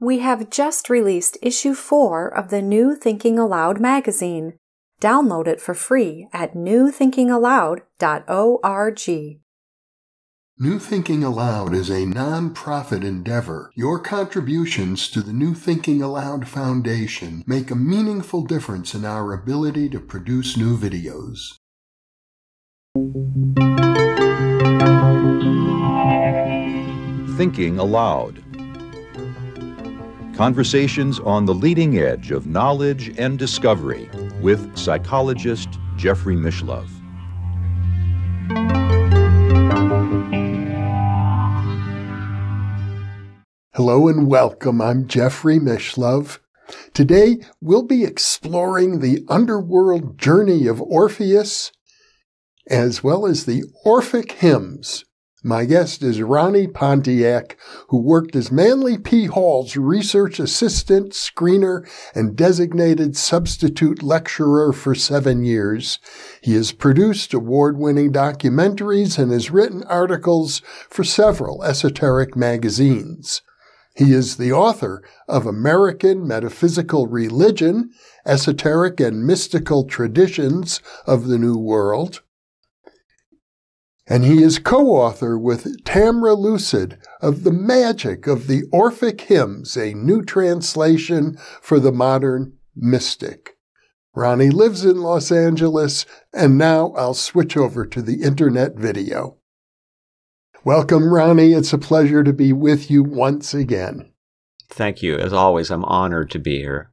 We have just released issue 4 of the New Thinking Aloud magazine. Download it for free at newthinkingaloud.org. New Thinking Aloud is a non-profit endeavor. Your contributions to the New Thinking Aloud Foundation make a meaningful difference in our ability to produce new videos. Thinking Aloud. Conversations on the leading edge of knowledge and discovery with psychologist Jeffrey Mishlove. Hello and welcome. I'm Jeffrey Mishlove. Today we'll be exploring the underworld journey of Orpheus as well as the Orphic Hymns. My guest is Ronnie Pontiac, who worked as Manly P. Hall's research assistant, screener, and designated substitute lecturer for 7 years. He has produced award-winning documentaries and has written articles for several esoteric magazines. He is the author of American Metaphysical Religion, Esoteric and Mystical Traditions of the New World, and he is co-author with Tamra Lucid of The Magic of the Orphic Hymns, a new translation for the modern mystic. Ronnie lives in Los Angeles, and now I'll switch over to the internet video. Welcome, Ronnie. It's a pleasure to be with you once again. Thank you. As always, I'm honored to be here.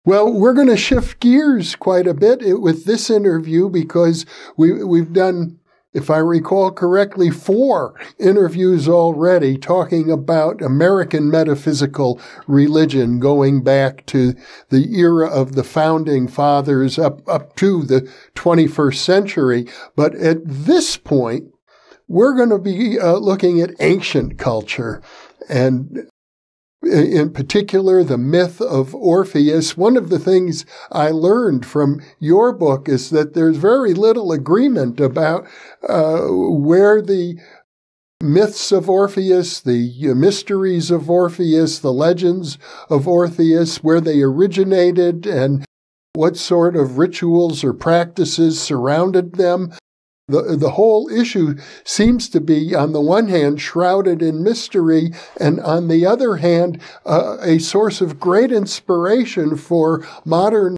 Well, we're going to shift gears quite a bit with this interview because we've done, if I recall correctly, 4 interviews already talking about American metaphysical religion going back to the era of the founding fathers up to the 21st century. But at this point, we're going to be looking at ancient culture, and in particular, the myth of Orpheus. One of the things I learned from your book is that there's very little agreement about where the myths of Orpheus, the mysteries of Orpheus, the legends of Orpheus, where they originated and what sort of rituals or practices surrounded them. The whole issue seems to be, on the one hand, shrouded in mystery, and on the other hand, a source of great inspiration for modern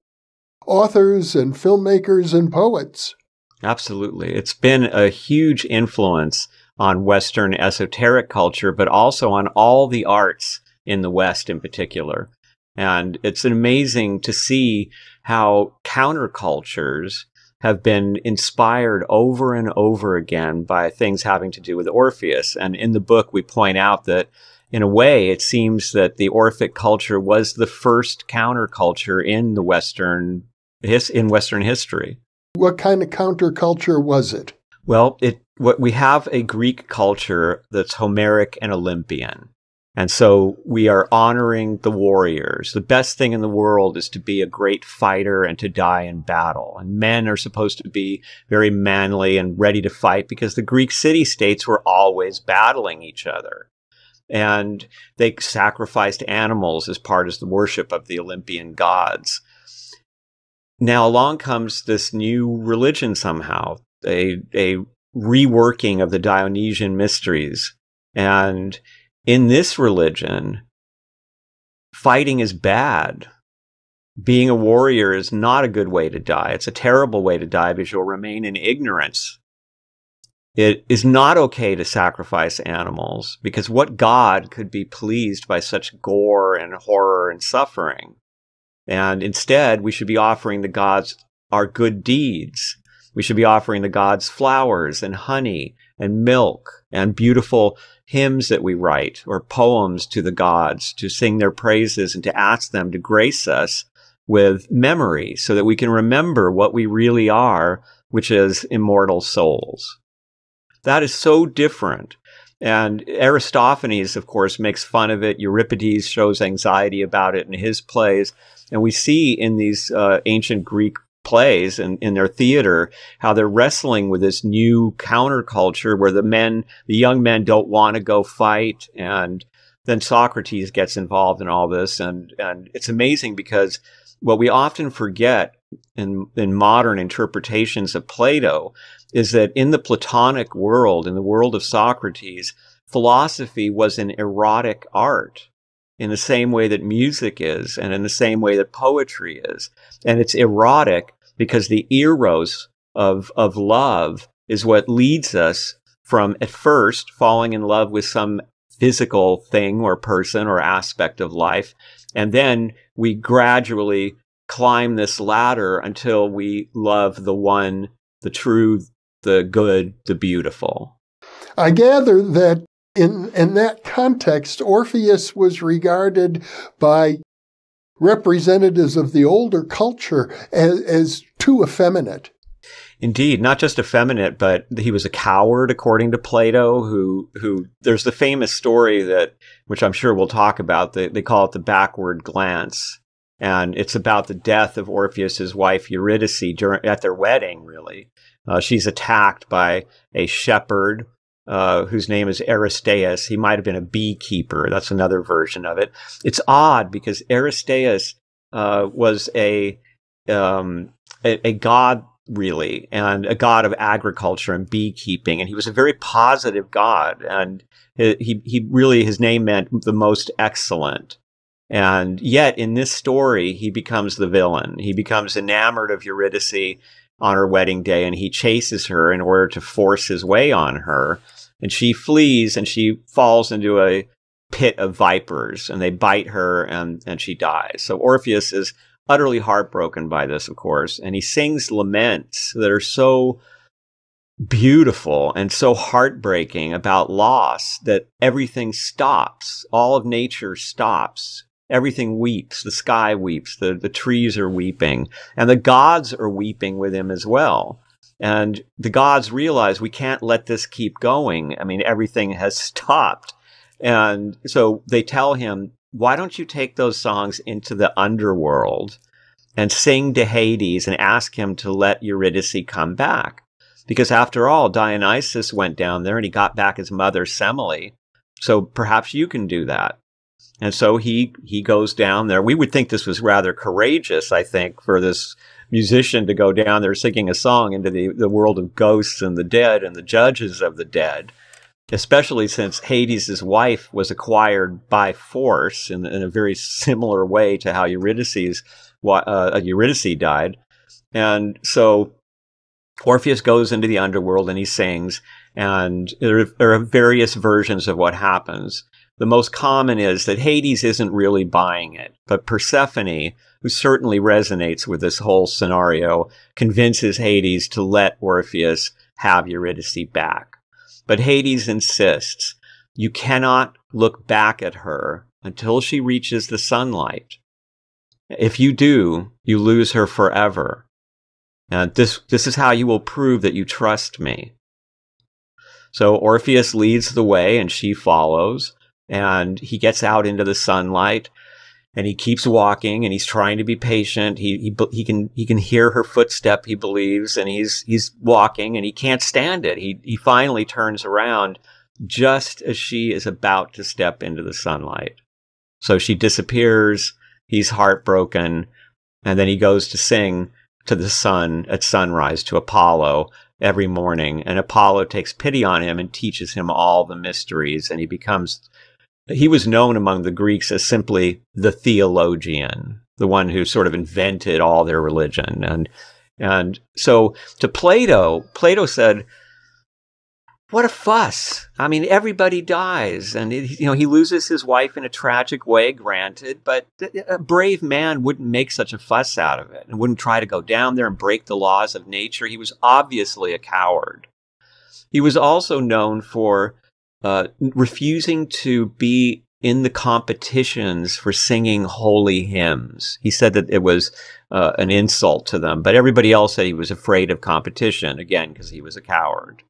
authors and filmmakers and poets. Absolutely. It's been a huge influence on Western esoteric culture, but also on all the arts in the West in particular. And it's amazing to see how countercultures have been inspired over and over again by things having to do with Orpheus. And in the book, we point out that, in a way, it seems that the Orphic culture was the first counterculture in the Western history. What kind of counterculture was it? Well, we have a Greek culture that's Homeric and Olympian. And so we are honoring the warriors. The best thing in the world is to be a great fighter and to die in battle. And men are supposed to be very manly and ready to fight because the Greek city-states were always battling each other. And they sacrificed animals as part of the worship of the Olympian gods. Now along comes this new religion somehow, a reworking of the Dionysian mysteries. And in this religion, fighting is bad. Being a warrior is not a good way to die. It's a terrible way to die because you'll remain in ignorance. It is not okay to sacrifice animals because what God could be pleased by such gore and horror and suffering? And instead, we should be offering the gods our good deeds. We should be offering the gods flowers and honey and milk and beautiful hymns that we write or poems to the gods to sing their praises and to ask them to grace us with memory so that we can remember what we really are, which is immortal souls. That is so different. And Aristophanes, of course, makes fun of it. Euripides shows anxiety about it in his plays. And we see in these ancient Greek plays and in their theater how they're wrestling with this new counterculture where the young men don't want to go fight, and then Socrates gets involved in all this. And it's amazing because what we often forget in modern interpretations of Plato is that in the Platonic world, in the world of Socrates, philosophy was an erotic art in the same way that music is, and in the same way that poetry is. And it's erotic because the eros of love is what leads us from, at first, falling in love with some physical thing or person or aspect of life. And then we gradually climb this ladder until we love the one, the true, the good, the beautiful. I gather that in that context, Orpheus was regarded by representatives of the older culture as too effeminate. Indeed, not just effeminate, but he was a coward, according to Plato, who there's the famous story that, which I'm sure we'll talk about, they call it the backward glance. And it's about the death of Orpheus's wife, Eurydice, at their wedding, really. She's attacked by a shepherd whose name is Aristeus. He might have been a beekeeper. That's another version of it. It's odd because Aristeus was a god, really, and a god of agriculture and beekeeping. And he was a very positive god. And he really, his name meant the most excellent. And yet in this story, he becomes the villain. He becomes enamored of Eurydice on her wedding day, and he chases her in order to force his way on her. And she flees, and she falls into a pit of vipers, and they bite her, and she dies. So Orpheus is utterly heartbroken by this, of course, and he sings laments that are so beautiful and so heartbreaking about loss that everything stops. All of nature stops. Everything weeps. The sky weeps. The trees are weeping. And the gods are weeping with him as well. And the gods realize we can't let this keep going. I mean, everything has stopped. And so they tell him, why don't you take those songs into the underworld and sing to Hades and ask him to let Eurydice come back? Because after all, Dionysus went down there and he got back his mother Semele. So perhaps you can do that. And so he goes down there. We would think this was rather courageous, I think, for this musician to go down there singing a song into the world of ghosts and the dead and the judges of the dead, especially since Hades' wife was acquired by force in a very similar way to how Eurydice died. And so Orpheus goes into the underworld and he sings, and there are various versions of what happens. The most common is that Hades isn't really buying it, but Persephone, who certainly resonates with this whole scenario, convinces Hades to let Orpheus have Eurydice back. But Hades insists, you cannot look back at her until she reaches the sunlight. If you do, you lose her forever. And this is how you will prove that you trust me. So Orpheus leads the way and she follows. And he gets out into the sunlight, and he keeps walking, and he's trying to be patient. He can hear her footstep, he believes, and he's walking, and he can't stand it. He finally turns around just as she is about to step into the sunlight. So she disappears. He's heartbroken, and then he goes to sing to the sun at sunrise to Apollo every morning, and Apollo takes pity on him and teaches him all the mysteries, and he was known among the Greeks as simply the theologian, the one who sort of invented all their religion. And so to Plato said, what a fuss. I mean, everybody dies, and he loses his wife in a tragic way, granted, but a brave man wouldn't make such a fuss out of it and wouldn't try to go down there and break the laws of nature. He was obviously a coward. He was also known for refusing to be in the competitions for singing holy hymns. He said that it was an insult to them, but everybody else said he was afraid of competition, again, because he was a coward.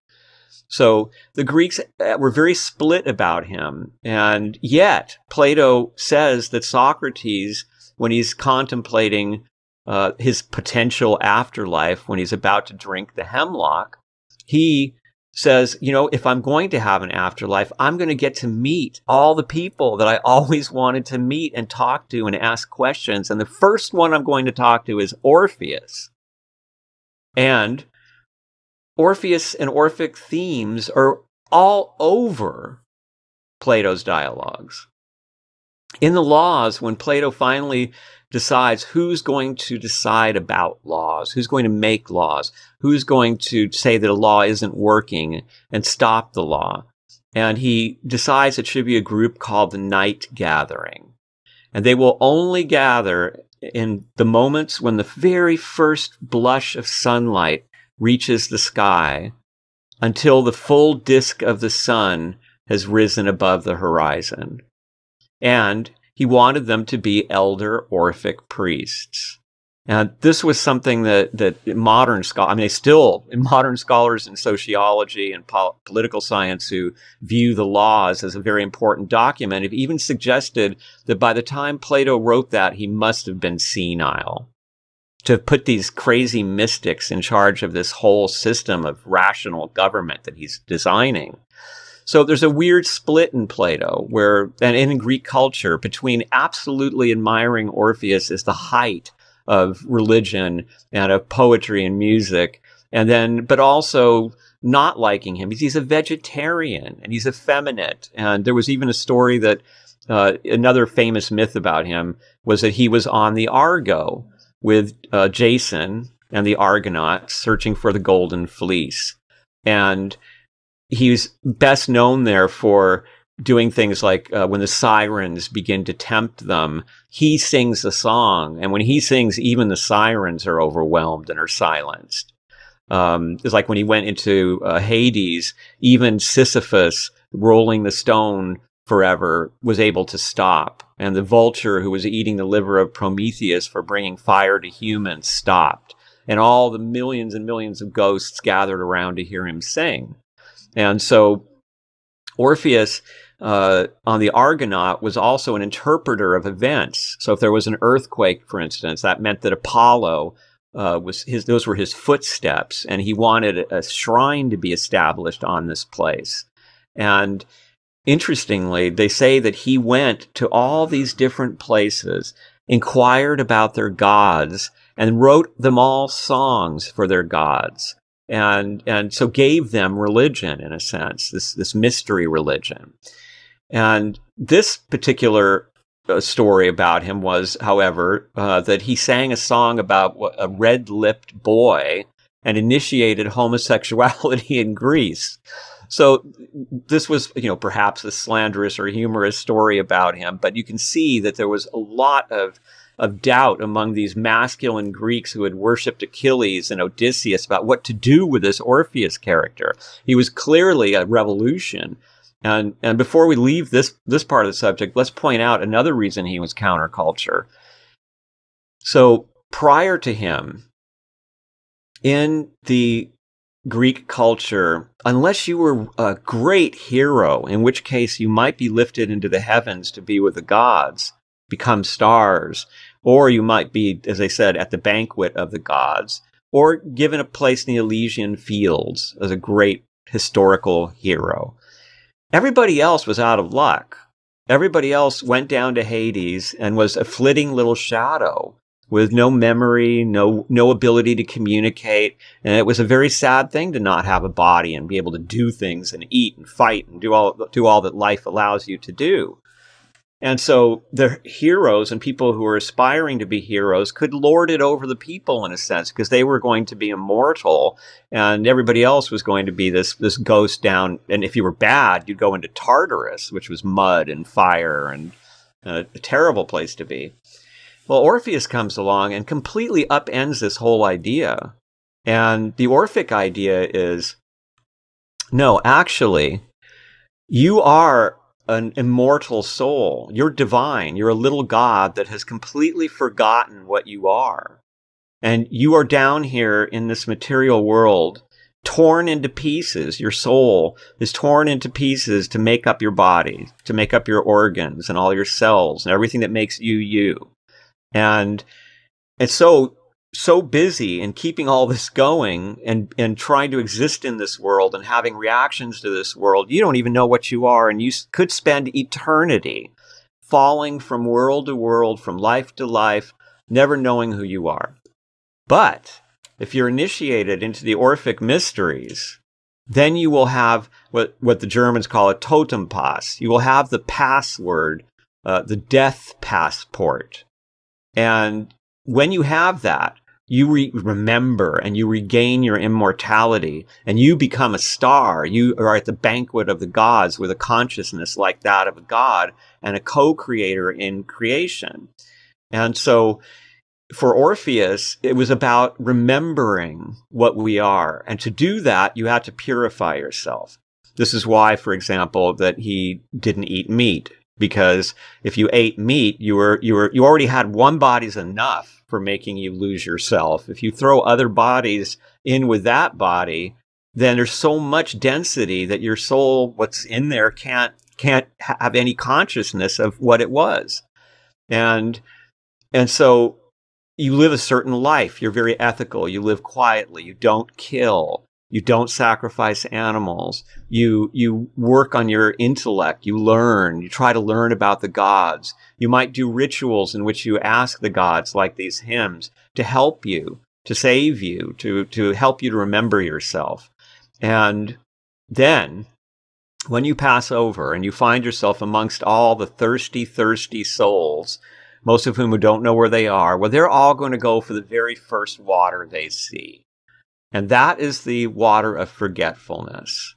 So the Greeks were very split about him, and yet Plato says that Socrates, when he's contemplating his potential afterlife, when he's about to drink the hemlock, he says, you know, if I'm going to have an afterlife, I'm going to get to meet all the people that I always wanted to meet and talk to and ask questions. And the first one I'm going to talk to is Orpheus. And Orpheus and Orphic themes are all over Plato's dialogues. In the laws, when Plato finally decides who's going to decide about laws, who's going to make laws, who's going to say that a law isn't working and stop the law, and he decides it should be a group called the Night Gathering. And they will only gather in the moments when the very first blush of sunlight reaches the sky until the full disk of the sun has risen above the horizon. And he wanted them to be elder Orphic priests. And this was something that modern scholars, I mean, modern scholars in sociology and political science who view the laws as a very important document have even suggested that by the time Plato wrote that, he must have been senile to put these crazy mystics in charge of this whole system of rational government that he's designing. So there's a weird split in Plato and in Greek culture between absolutely admiring Orpheus as the height of religion and of poetry and music, but also not liking him because he's a vegetarian and he's effeminate. And there was even a story that another famous myth about him was that he was on the Argo with Jason and the Argonauts searching for the Golden Fleece. And he's best known there for doing things like when the sirens begin to tempt them, he sings a song. And when he sings, even the sirens are overwhelmed and are silenced. It's like when he went into Hades, even Sisyphus rolling the stone forever was able to stop. And the vulture who was eating the liver of Prometheus for bringing fire to humans stopped. And all the millions and millions of ghosts gathered around to hear him sing. And so Orpheus on the Argonaut was also an interpreter of events. So if there was an earthquake, for instance, that meant that Apollo those were his footsteps, and he wanted a shrine to be established on this place. And interestingly, they say that he went to all these different places, inquired about their gods, and wrote them all songs for their gods. And so gave them religion, in a sense, this mystery religion. And this particular story about him was, however, that he sang a song about a red-lipped boy and initiated homosexuality in Greece. So this was, perhaps a slanderous or humorous story about him, but you can see that there was a lot of doubt among these masculine Greeks who had worshipped Achilles and Odysseus about what to do with this Orpheus character. He was clearly a revolution. And before we leave this part of the subject, let's point out another reason he was counterculture. So prior to him, in the Greek culture, unless you were a great hero, in which case you might be lifted into the heavens to be with the gods, become stars, or you might be, as I said, at the banquet of the gods, or given a place in the Elysian fields as a great historical hero. Everybody else was out of luck. Everybody else went down to Hades and was a flitting little shadow with no memory, no ability to communicate. And it was a very sad thing to not have a body and be able to do things and eat and fight and do all that life allows you to do. And so the heroes and people who were aspiring to be heroes could lord it over the people, in a sense, because they were going to be immortal and everybody else was going to be this ghost down. And if you were bad, you'd go into Tartarus, which was mud and fire and a terrible place to be. Well, Orpheus comes along and completely upends this whole idea. And the Orphic idea is, no, actually, you are an immortal soul. You're divine. You're a little god that has completely forgotten what you are. And you are down here in this material world, torn into pieces. Your soul is torn into pieces to make up your body, to make up your organs and all your cells and everything that makes you you. And so so busy in keeping all this going and trying to exist in this world and having reactions to this world, you don't even know what you are. And you could spend eternity falling from world to world, from life to life, never knowing who you are. But if you're initiated into the Orphic mysteries, then you will have what the Germans call a Totempass. You will have the password, the death passport. And when you have that, you remember and you regain your immortality and you become a star. You are at the banquet of the gods with a consciousness like that of a god and a co-creator in creation. And so for Orpheus, it was about remembering what we are. And to do that, you had to purify yourself. This is why, for example, that he didn't eat meat. Because if you ate meat, you already had one body's enough for making you lose yourself. If you throw other bodies in with that body, then there's so much density that your soul, what's in there, can't have any consciousness of what it was. And so you live a certain life. You're very ethical. You live quietly. You don't kill. You don't sacrifice animals. You work on your intellect. You learn. You try to learn about the gods. You might do rituals in which you ask the gods, like these hymns, to help you, to save you, to help you to remember yourself. And then, when you pass over and you find yourself amongst all the thirsty, thirsty souls, most of whom who don't know where they are, well, they're all going to go for the very first water they see. And that is the water of forgetfulness.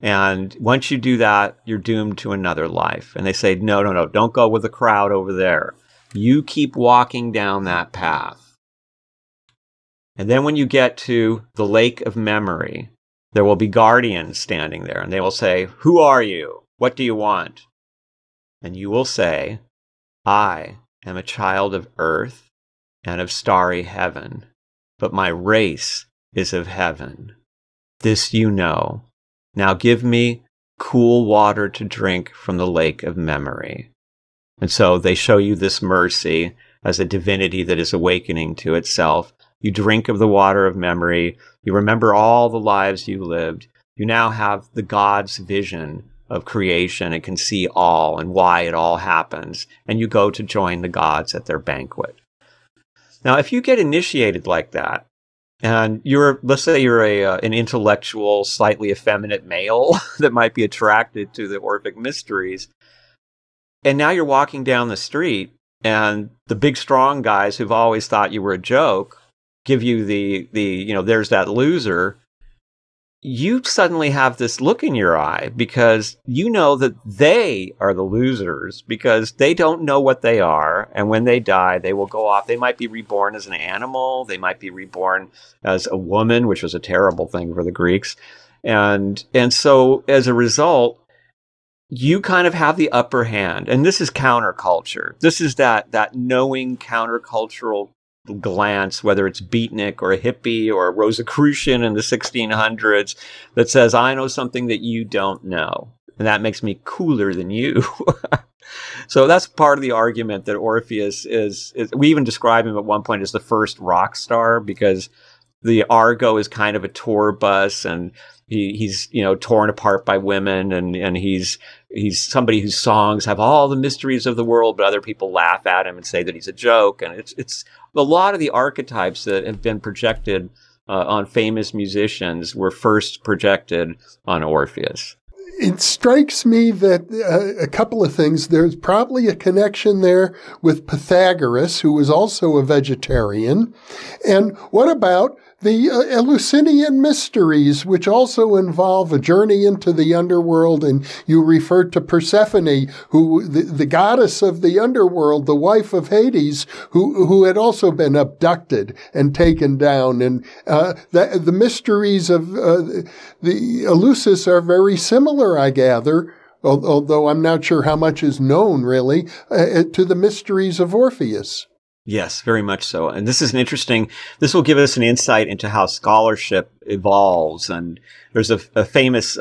And once you do that, you're doomed to another life. And they say, no, don't go with the crowd over there. You keep walking down that path. And then when you get to the lake of memory, there will be guardians standing there. And they will say, who are you? What do you want? And you will say, I am a child of earth and of starry heaven, but my race is of heaven. This you know. Now give me cool water to drink from the lake of memory. And so they show you this mercy as a divinity that is awakening to itself. You drink of the water of memory. You remember all the lives you lived. You now have the God's vision of creation and can see all and why it all happens. And you go to join the gods at their banquet. Now, if you get initiated like that, and let's say you're an intellectual, slightly effeminate male that might be attracted to the Orphic mysteries, and now you're walking down the street, and the big, strong guys who've always thought you were a joke give you the there's that loser. You suddenly have this look in your eye because you know that they are the losers because they don't know what they are. And when they die, they will go off. They might be reborn as an animal. They might be reborn as a woman, which was a terrible thing for the Greeks. And so as a result, you kind of have the upper hand. And this is counterculture. This is that knowing countercultural glance, whether it's beatnik or a hippie or a Rosicrucian in the 1600s, that says, I know something that you don't know. And that makes me cooler than you. So that's part of the argument that Orpheus is. We even describe him at one point as the first rock star because the Argo is kind of a tour bus and he's torn apart by women and he's somebody whose songs have all the mysteries of the world, but other people laugh at him and say that he's a joke. And it's a lot of the archetypes that have been projected on famous musicians were first projected on Orpheus. It strikes me that a couple of things. There's probably a connection there with Pythagoras, who was also a vegetarian. And what about the Eleusinian mysteries, which also involve a journey into the underworld? And you referred to Persephone, who the goddess of the underworld, the wife of Hades, who had also been abducted and taken down. And the mysteries of the Eleusis are very similar, I gather, although I'm not sure how much is known, really, to the mysteries of Orpheus. Yes, very much so. And this will give us an insight into how scholarship evolves. And there's a famous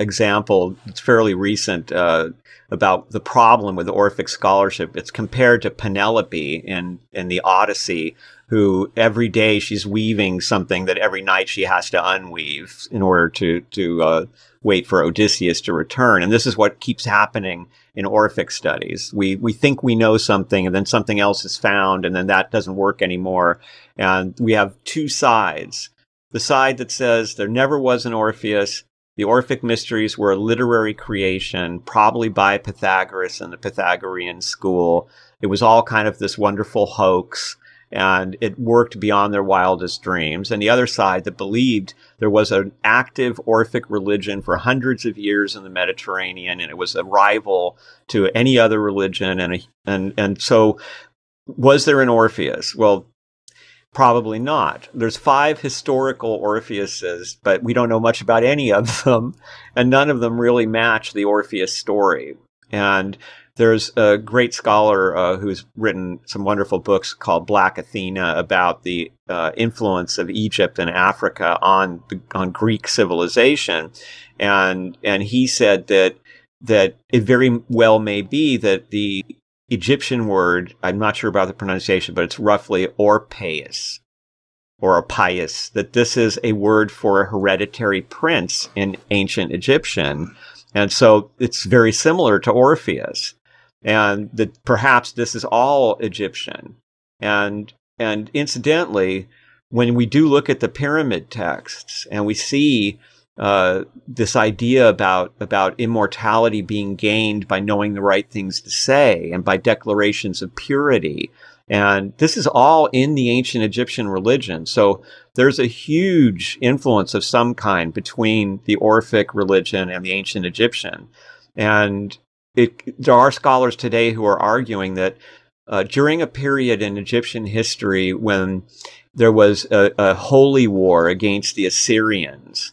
example, it's fairly recent, about the problem with Orphic scholarship. It's compared to Penelope in the Odyssey, who every day she's weaving something that every night she has to unweave in order to wait for Odysseus to return. And this is what keeps happening in Orphic studies. We think we know something, and then something else is found, and then that doesn't work anymore. And we have two sides. The side that says there never was an Orpheus. The Orphic mysteries were a literary creation, probably by Pythagoras and the Pythagorean school. It was all kind of this wonderful hoax, and it worked beyond their wildest dreams. And the other side that believed there was an active Orphic religion for hundreds of years in the Mediterranean, and it was a rival to any other religion. And so was there an Orpheus? Well, probably not. There's 5 historical Orpheuses, but we don't know much about any of them, and none of them really match the Orpheus story. And there's a great scholar who's written some wonderful books called Black Athena about the influence of Egypt and Africa on Greek civilization, and he said that it very well may be that the Egyptian word, I'm not sure about the pronunciation, but it's roughly Orpheus or Orpheus, that this is a word for a hereditary prince in ancient Egyptian. And so it's very similar to Orpheus. And that perhaps this is all Egyptian. And incidentally, when we do look at the pyramid texts and we see this idea about immortality being gained by knowing the right things to say and by declarations of purity, and this is all in the ancient Egyptian religion. So there's a huge influence of some kind between the Orphic religion and the ancient Egyptian. And there are scholars today who are arguing that during a period in Egyptian history when there was a holy war against the Assyrians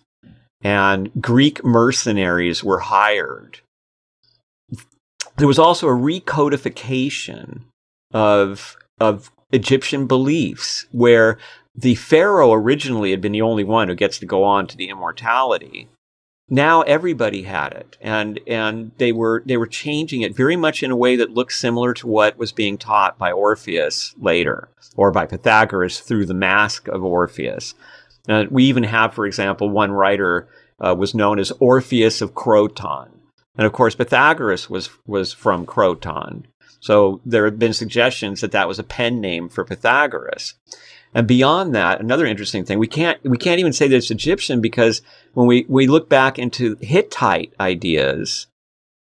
and Greek mercenaries were hired, there was also a recodification of Egyptian beliefs where the pharaoh originally had been the only one who gets to go on to the immortality. Now everybody had it, and they were changing it very much in a way that looks similar to what was being taught by Orpheus later, or by Pythagoras through the mask of Orpheus. We even have, for example, one writer was known as Orpheus of Croton, and of course Pythagoras was from Croton. So there have been suggestions that was a pen name for Pythagoras. And beyond that, another interesting thing, we can't even say that it's Egyptian, because when we look back into Hittite ideas,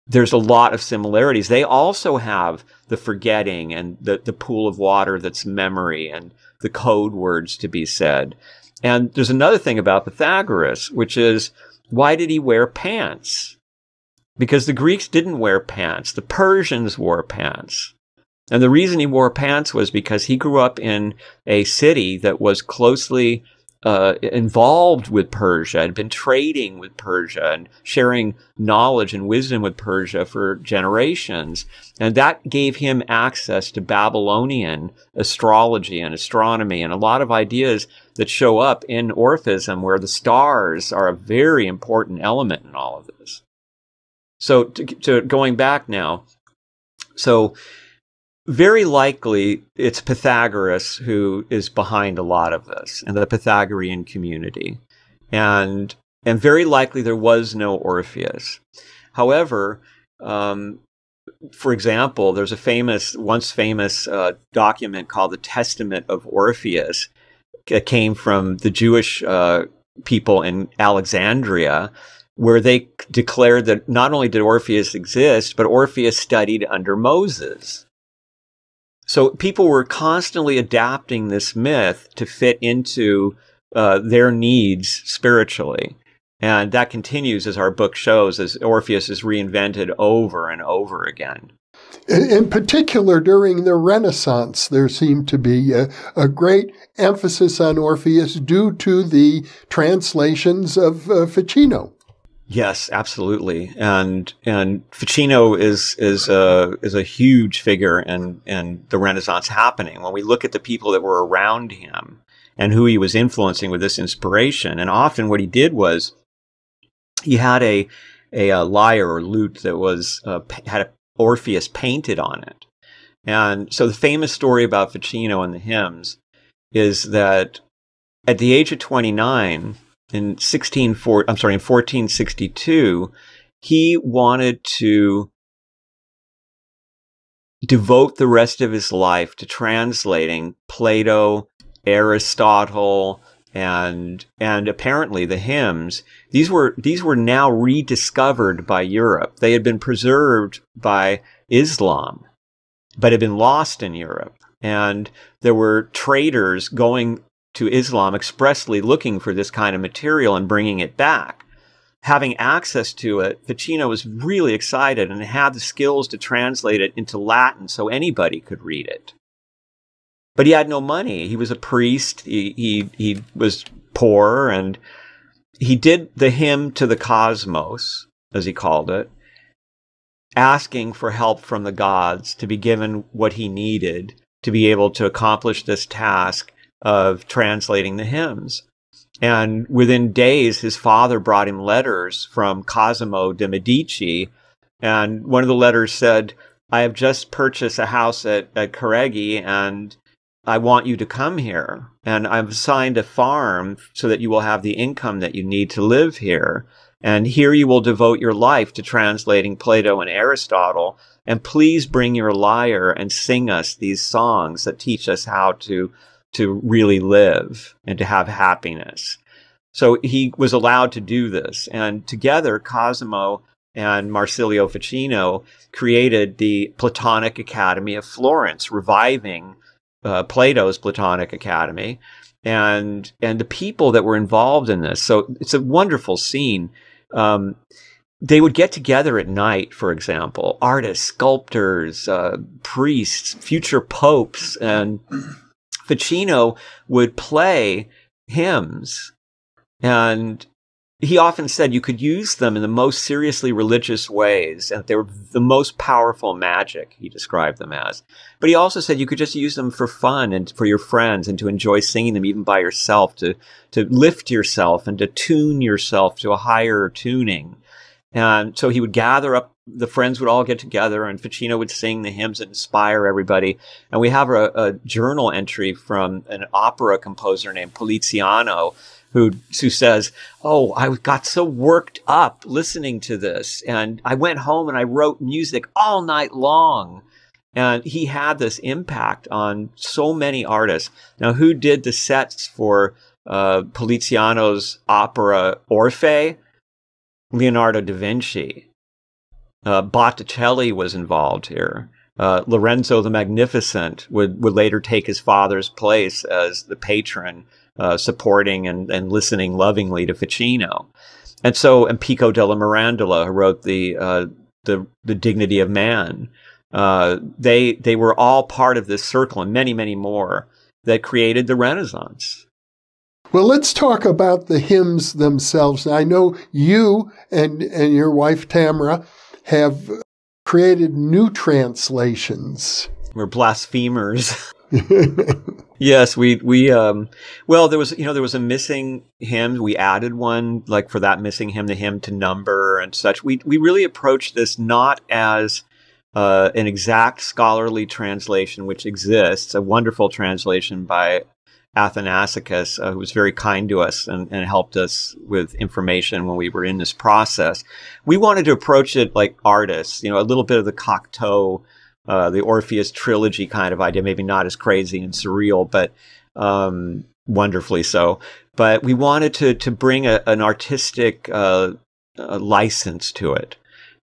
there's a lot of similarities. They also have the forgetting and the pool of water that's memory and the code words to be said. And there's another thing about Pythagoras, which is, why did he wear pants? Because the Greeks didn't wear pants. The Persians wore pants. And the reason he wore pants was because he grew up in a city that was closely involved with Persia, had been trading with Persia and sharing knowledge and wisdom with Persia for generations. And that gave him access to Babylonian astrology and astronomy and a lot of ideas that show up in Orphism, where the stars are a very important element in all of this. So to going back now, so very likely it's Pythagoras who is behind a lot of this, and the Pythagorean community. And very likely there was no Orpheus. However, for example, there's a once famous document called the Testament of Orpheus. It came from the Jewish people in Alexandria, where they declared that not only did Orpheus exist, but Orpheus studied under Moses. So people were constantly adapting this myth to fit into their needs spiritually. And that continues, as our book shows, as Orpheus is reinvented over and over again. In particular, during the Renaissance, there seemed to be a great emphasis on Orpheus due to the translations of Ficino. Yes, absolutely. And Ficino is a huge figure in the Renaissance happening. When we look at the people that were around him and who he was influencing with this inspiration, and often what he did was he had a lyre or lute that was had a Orpheus painted on it. And so the famous story about Ficino and the hymns is that at the age of 29, in 1462, he wanted to devote the rest of his life to translating Plato, Aristotle, and apparently the hymns. These were now rediscovered by Europe. They had been preserved by Islam, but had been lost in Europe. And there were traders going to Islam expressly looking for this kind of material and bringing it back. Having access to it, Ficino was really excited and had the skills to translate it into Latin so anybody could read it. But he had no money. He was a priest. He was poor, and he did the hymn to the cosmos, as he called it, asking for help from the gods to be given what he needed to be able to accomplish this task of translating the hymns. And within days, his father brought him letters from Cosimo de' Medici. And one of the letters said, "I have just purchased a house at Careggi, and I want you to come here. And I've assigned a farm so that you will have the income that you need to live here. And here you will devote your life to translating Plato and Aristotle. And please bring your lyre and sing us these songs that teach us how to really live and to have happiness." So he was allowed to do this. And together, Cosimo and Marsilio Ficino created the Platonic Academy of Florence, reviving Plato's Platonic Academy, and the people that were involved in this. So it's a wonderful scene. They would get together at night, for example, artists, sculptors, priests, future popes, and Ficino would play hymns, and he often said you could use them in the most seriously religious ways, and they were the most powerful magic, he described them as. But he also said you could just use them for fun and for your friends and to enjoy singing them even by yourself, to lift yourself and to tune yourself to a higher tuning. And so he would gather up, the friends would all get together, and Ficino would sing the hymns that inspire everybody. And we have a journal entry from an opera composer named Poliziano, who says, "Oh, I got so worked up listening to this, and I went home and I wrote music all night long." And he had this impact on so many artists. Now, who did the sets for Poliziano's opera Orfei? Leonardo da Vinci. Botticelli was involved here. Lorenzo the Magnificent would later take his father's place as the patron, supporting and listening lovingly to Ficino. And Pico della Mirandola, who wrote the Dignity of Man. They were all part of this circle, and many, many more, that created the Renaissance. Well, let's talk about the hymns themselves. I know you and your wife, Tamra, have created new translations. We're blasphemers. Yes, well, there was a missing hymn. We added one, like for that missing hymn, the hymn to number and such. We really approached this not as an exact scholarly translation, which exists, a wonderful translation by Athanasicus, who was very kind to us and helped us with information when we were in this process. We wanted to approach it like artists, a little bit of the Cocteau, the Orpheus trilogy kind of idea, maybe not as crazy and surreal, but wonderfully so. But we wanted to bring an artistic license to it.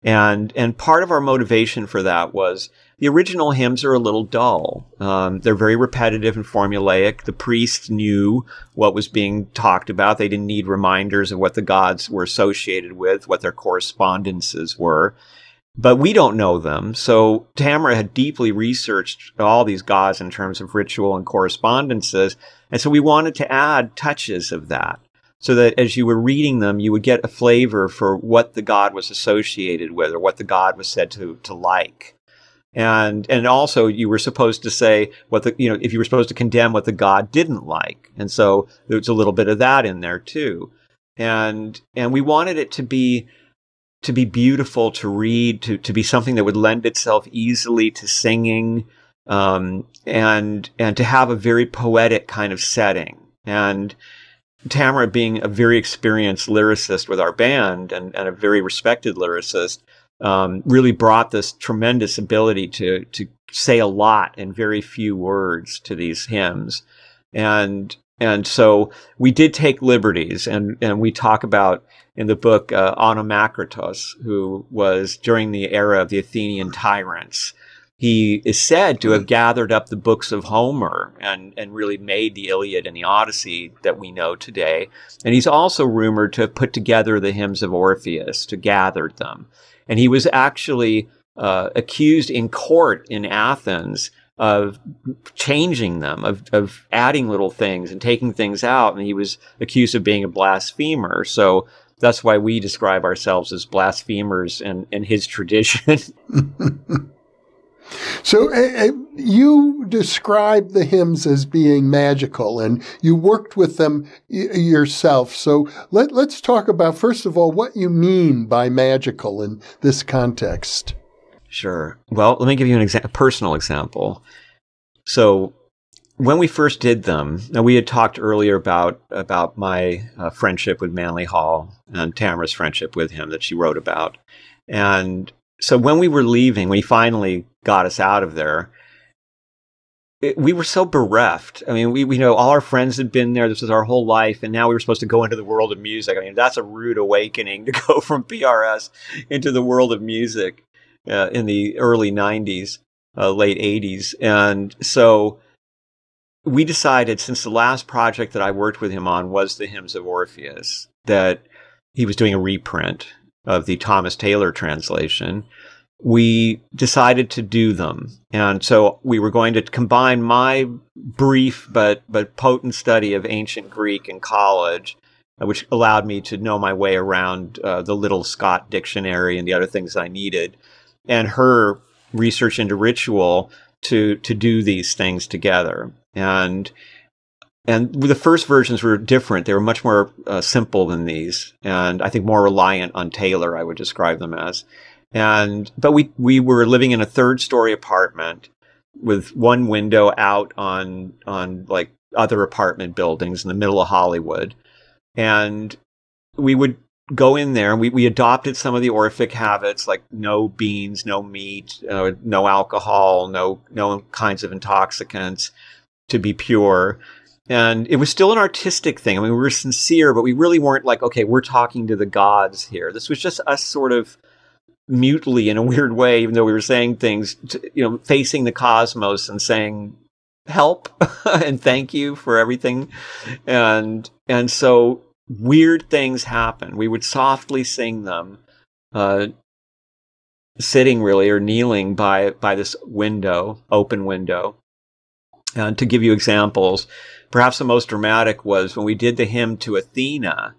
And part of our motivation for that was the original hymns are a little dull. They're very repetitive and formulaic. The priests knew what was being talked about. They didn't need reminders of what the gods were associated with, what their correspondences were. But we don't know them. So Tamra had deeply researched all these gods in terms of ritual and correspondences. And so we wanted to add touches of that. so that as you were reading them, you would get a flavor for what the god was associated with or what the god was said to like. And also you were supposed to say what the, if you were supposed to condemn what the god didn't like. And so there was a little bit of that in there too. And we wanted it to be beautiful to read, to be something that would lend itself easily to singing, and to have a very poetic kind of setting. And Tamra, being a very experienced lyricist with our band and a very respected lyricist, really brought this tremendous ability to say a lot in very few words to these hymns. And so we did take liberties, and we talk about in the book Onomakritos, who was during the era of the Athenian tyrants. He is said to have gathered up the books of Homer and really made the Iliad and the Odyssey that we know today. And he's also rumored to have put together the hymns of Orpheus, to gather them. And he was actually accused in court in Athens of changing them, of adding little things and taking things out. And he was accused of being a blasphemer. So that's why we describe ourselves as blasphemers in his tradition. So you describe the hymns as being magical, and you worked with them yourself. So let's talk about, first of all, what you mean by magical in this context. Sure. Well, let me give you a personal example. So when we first did them, now we had talked earlier about my friendship with Manly Hall and Tamra's friendship with him that she wrote about. And so when we were leaving, when he finally got us out of there, we were so bereft. I mean, we know all our friends had been there. This was our whole life. And now we were supposed to go into the world of music. I mean, that's a rude awakening to go from PRS into the world of music in the early 90s, late 80s. And so we decided, since the last project that I worked with him on was the Hymns of Orpheus, that he was doing a reprint of the Thomas Taylor translation. We decided to do them. And so we were going to combine my brief but potent study of ancient Greek in college, which allowed me to know my way around the Little Scott dictionary and the other things I needed, and her research into ritual to do these things together. And the first versions were different. They were much more simple than these, and I think more reliant on Taylor, I would describe them as. But we were living in a third-story apartment with one window out on like other apartment buildings in the middle of Hollywood, and we would go in there. And we adopted some of the Orphic habits, like no beans, no meat, no alcohol, no kinds of intoxicants, to be pure. And it was still an artistic thing. I mean, we were sincere, but we really weren't like, okay, we're talking to the gods here. This was just us sort of mutely, in a weird way, even though we were saying things, facing the cosmos and saying, help and thank you for everything. And so weird things happen. We would softly sing them, sitting really or kneeling by this window, open window. And to give you examples, perhaps the most dramatic was when we did the hymn to Athena,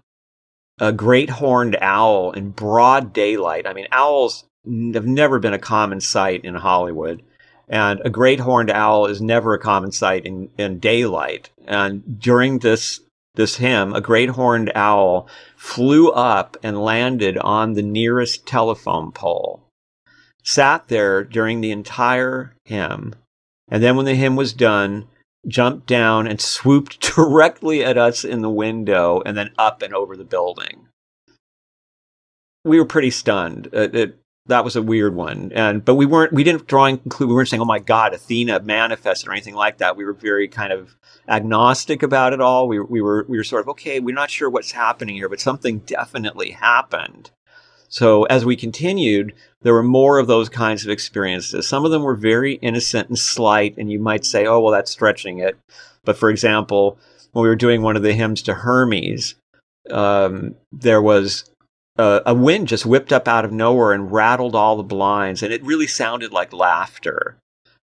a great horned owl in broad daylight. I mean, owls have never been a common sight in Hollywood, and a great horned owl is never a common sight in daylight. And during this hymn, a great horned owl flew up and landed on the nearest telephone pole, sat there during the entire hymn, and then when the hymn was done, jumped down and swooped directly at us in the window and then up and over the building. We were pretty stunned. That was a weird one. But we didn't draw and conclude. We weren't saying, oh my God, Athena manifested or anything like that. We were very kind of agnostic about it all. We were sort of, okay, we're not sure what's happening here, but something definitely happened. So as we continued, there were more of those kinds of experiences. Some of them were very innocent and slight, and you might say, oh, well, that's stretching it. But for example, when we were doing one of the hymns to Hermes, there was a wind just whipped up out of nowhere and rattled all the blinds, and it really sounded like laughter.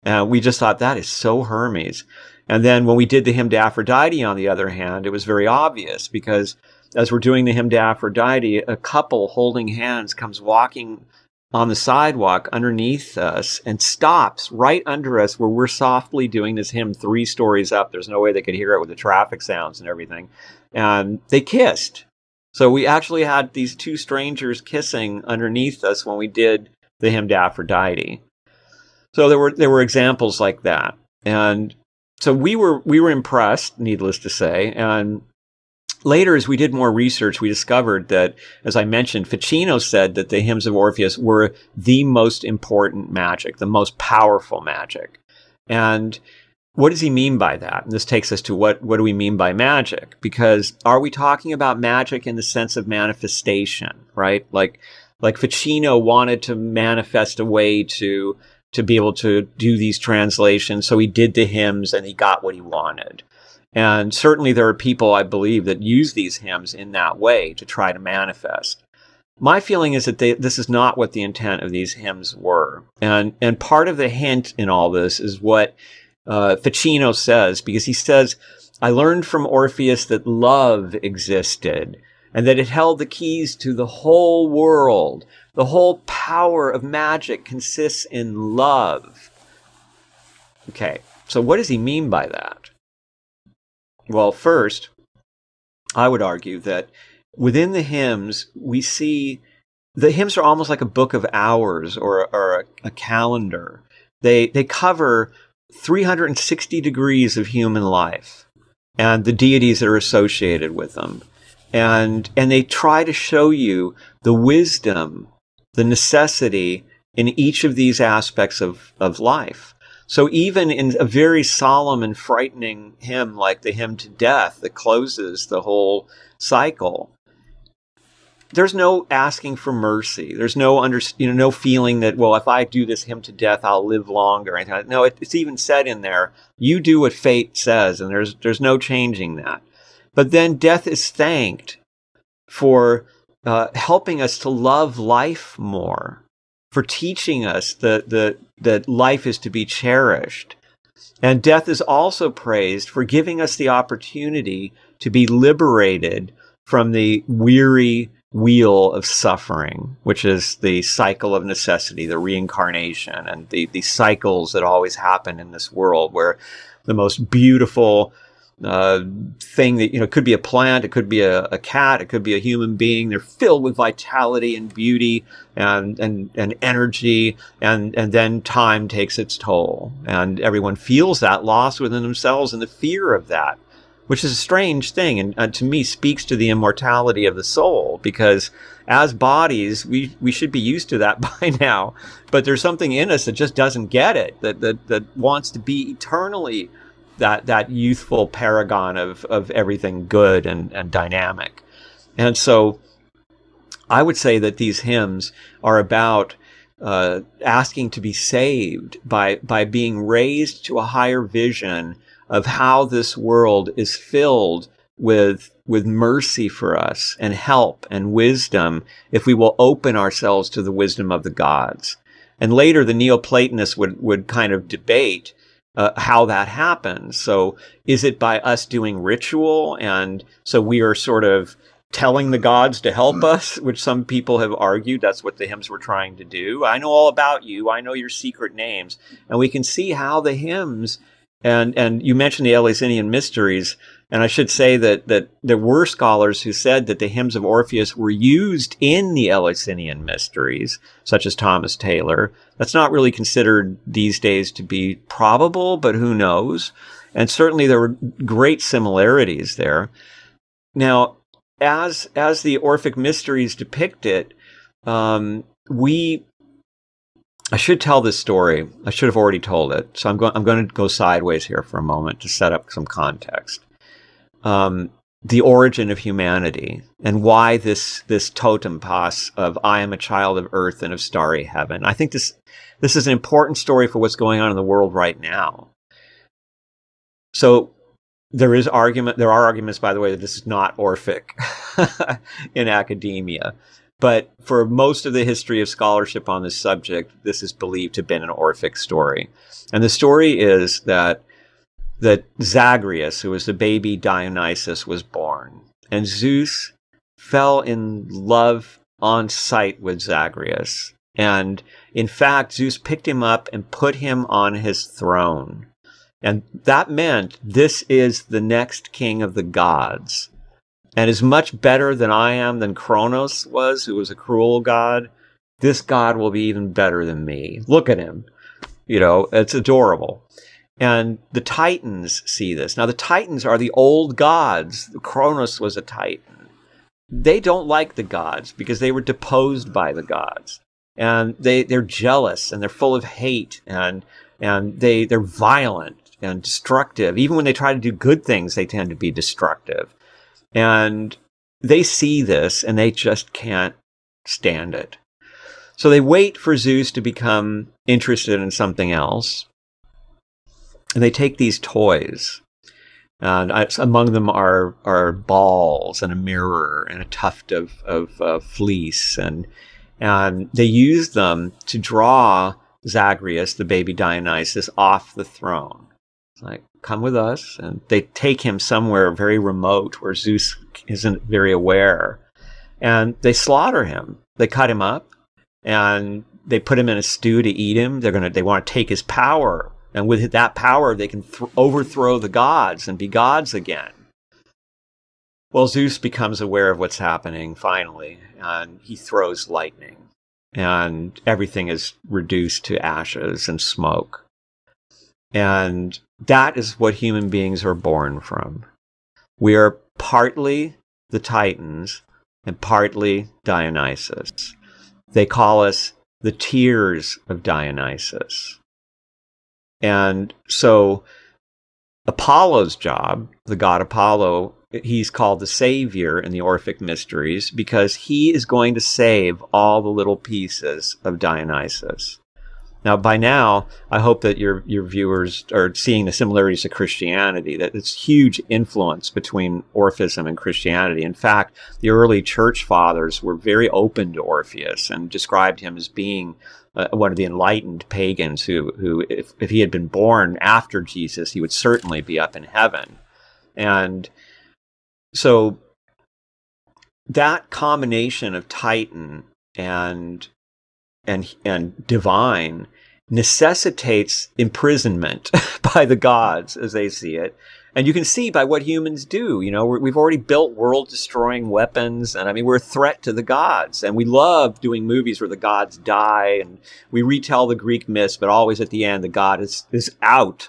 And we just thought, that is so Hermes. And then when we did the hymn to Aphrodite, on the other hand, it was very obvious, because as we're doing the hymn to Aphrodite, a couple holding hands comes walking on the sidewalk underneath us and stops right under us where we're softly doing this hymn 3 stories up. There's no way they could hear it with the traffic sounds and everything. And they kissed. So we actually had these 2 strangers kissing underneath us when we did the hymn to Aphrodite. So there were examples like that. And so we were impressed, needless to say. And later, as we did more research, we discovered that, as I mentioned, Ficino said that the hymns of Orpheus were the most important magic, the most powerful magic. And what does he mean by that? And this takes us to what do we mean by magic? Because are we talking about magic in the sense of manifestation, right? Like Ficino wanted to manifest a way to be able to do these translations. So he did the hymns and he got what he wanted. And certainly there are people, I believe, that use these hymns in that way to try to manifest. My feeling is that this is not what the intent of these hymns were. And part of the hint in all this is what Ficino says, because he says, I learned from Orpheus that love existed and that it held the keys to the whole world. The whole power of magic consists in love. Okay, so what does he mean by that? Well, first, I would argue that within the hymns, we see the hymns are almost like a book of hours or a calendar. They cover 360 degrees of human life and the deities that are associated with them. And they try to show you the wisdom, the necessity in each of these aspects of life. So even in a very solemn and frightening hymn like the hymn to death that closes the whole cycle, there's no asking for mercy. There's no no feeling that, well, if I do this hymn to death, I'll live longer. Or anything like that. No, it's even said in there, you do what fate says, and there's no changing that. But then death is thanked for helping us to love life more, for teaching us that life is to be cherished. And death is also praised for giving us the opportunity to be liberated from the weary wheel of suffering, which is the cycle of necessity, the reincarnation, and the cycles that always happen in this world, where the most beautiful thing that, could be a plant, it could be a cat, it could be a human being. They're filled with vitality and beauty and energy, and then time takes its toll, and everyone feels that loss within themselves and the fear of that, which is a strange thing, and to me speaks to the immortality of the soul, because as bodies, we should be used to that by now, but there's something in us that just doesn't get it, that wants to be eternally that youthful paragon of everything good and dynamic. And so I would say that these hymns are about asking to be saved by being raised to a higher vision of how this world is filled with mercy for us and help and wisdom if we will open ourselves to the wisdom of the gods. And later the Neoplatonists would kind of debate how that happens. So is it by us doing ritual? And so we are sort of telling the gods to help us, which some people have argued that's what the hymns were trying to do. I know all about you. I know your secret names. And we can see how the hymns, and you mentioned the Eleusinian mysteries, and I should say that there were scholars who said that the hymns of Orpheus were used in the Eleusinian mysteries, such as Thomas Taylor. That's not really considered these days to be probable, but who knows? And certainly there were great similarities there. Now, as the Orphic mysteries depict it, I should tell this story. I should have already told it. So I'm going to go sideways here for a moment to set up some context. The origin of humanity and why this totem pos of I am a child of earth and of starry heaven. I think this is an important story for what's going on in the world right now. So there are arguments, by the way, that this is not Orphic in academia. But for most of the history of scholarship on this subject, this is believed to have been an Orphic story. And the story is that Zagreus, who was the baby Dionysus, was born. And Zeus fell in love on sight with Zagreus. And in fact, Zeus picked him up and put him on his throne. And that meant this is the next king of the gods, and is much better than I am, than Kronos was, who was a cruel god. This god will be even better than me. Look at him. You know, it's adorable. And the Titans see this. Now, the Titans are the old gods. Kronos was a Titan. They don't like the gods because they were deposed by the gods. And they're jealous, and they're full of hate, and they're violent and destructive. Even when they try to do good things, they tend to be destructive. And they see this, and they just can't stand it. So they wait for Zeus to become interested in something else. And they take these toys. And among them are balls and a mirror and a tuft of fleece. And they use them to draw Zagreus, the baby Dionysus, off the throne. It's like, come with us. And they take him somewhere very remote where Zeus isn't very aware. And they slaughter him. They cut him up, and they put him in a stew to eat him. They want to take his power. And with that power, they can overthrow the gods and be gods again. Well, Zeus becomes aware of what's happening finally, and he throws lightning. And everything is reduced to ashes and smoke. And that is what human beings are born from. We are partly the Titans and partly Dionysus. They call us the tears of Dionysus. And so Apollo's job, the god Apollo, he's called the savior in the Orphic mysteries because he is going to save all the little pieces of Dionysus. Now, by now, I hope that your viewers are seeing the similarities to Christianity, that it's huge influence between Orphism and Christianity. In fact, the early church fathers were very open to Orpheus and described him as being one of the enlightened pagans who if he had been born after Jesus, he would certainly be up in heaven. And so that combination of Titan and divine necessitates imprisonment by the gods as they see it. And you can see by what humans do. You know, we've already built world-destroying weapons, and I mean, we're a threat to the gods. And we love doing movies where the gods die, and we retell the Greek myths, but always at the end, the god is out.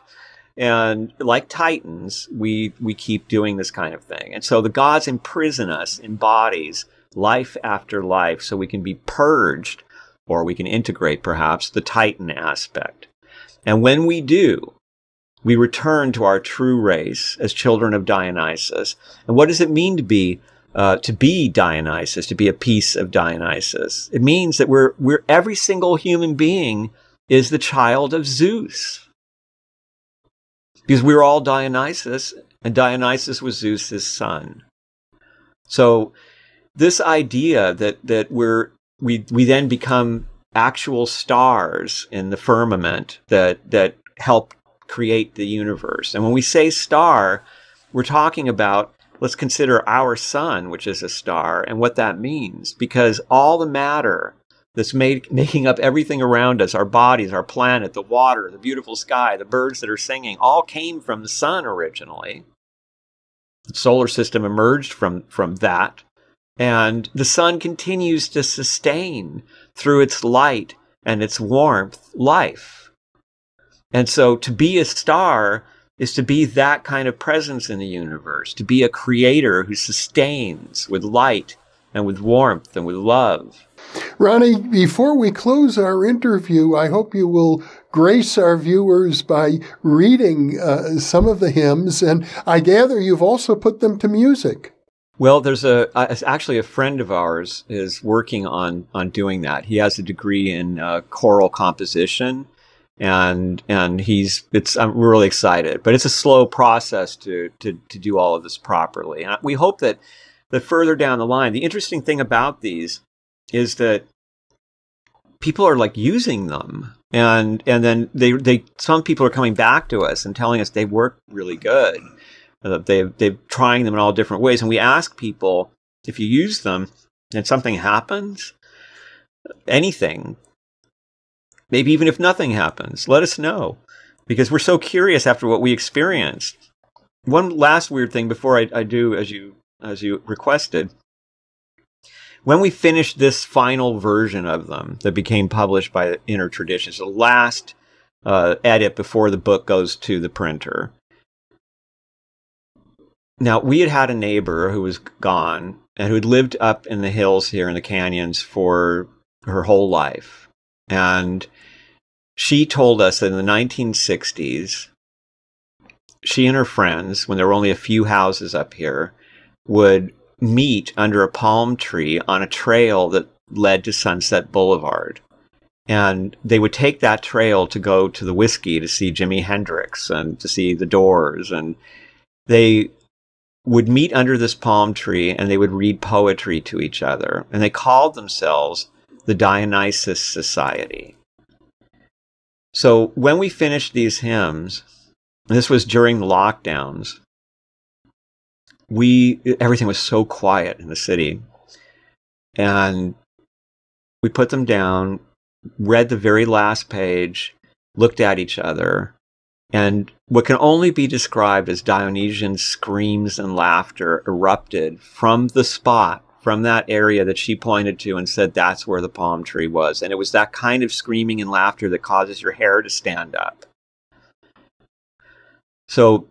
And like Titans, we keep doing this kind of thing. And so the gods imprison us in bodies, life after life, so we can be purged, or we can integrate, perhaps, the Titan aspect. And when we do, we return to our true race as children of Dionysus. And what does it mean to be Dionysus, to be a piece of Dionysus? It means that we're every single human being is the child of Zeus. Because we're all Dionysus, and Dionysus was Zeus's son. So this idea that we then become actual stars in the firmament that help create the universe. And when we say star, we're talking about, let's consider our sun, which is a star, and what that means. Because all the matter that's making up everything around us, our bodies, our planet, the water, the beautiful sky, the birds that are singing, all came from the sun originally. The solar system emerged from that. And the sun continues to sustain through its light and its warmth life. And so to be a star is to be that kind of presence in the universe, to be a creator who sustains with light and with warmth and with love. Ronnie, before we close our interview, I hope you will grace our viewers by reading some of the hymns, and I gather you've also put them to music. Well, there's actually a friend of ours is working on doing that. He has a degree in choral composition, and I'm really excited. But it's a slow process to do all of this properly. And we hope that further down the line, the interesting thing about these is that people are like using them, and then some people are coming back to us and telling us they work really good. They're trying them in all different ways. And we ask people if you use them and something happens, anything, maybe even if nothing happens, let us know, because we're so curious after what we experienced. One last weird thing before I do as you requested. When we finished this final version of them that became published by Inner Traditions, the last edit before the book goes to the printer. Now, we had a neighbor who was gone and who had lived up in the hills here in the canyons for her whole life. And she told us that in the 1960s, she and her friends, when there were only a few houses up here, would meet under a palm tree on a trail that led to Sunset Boulevard. And they would take that trail to go to the Whiskey to see Jimi Hendrix and to see the Doors. And they would meet under this palm tree and they would read poetry to each other. And they called themselves the Dionysus Society. So when we finished these hymns, and this was during the lockdowns, everything was so quiet in the city. And we put them down, read the very last page, looked at each other, and what can only be described as Dionysian screams and laughter erupted from the spot, from that area that she pointed to and said that's where the palm tree was. And it was that kind of screaming and laughter that causes your hair to stand up. So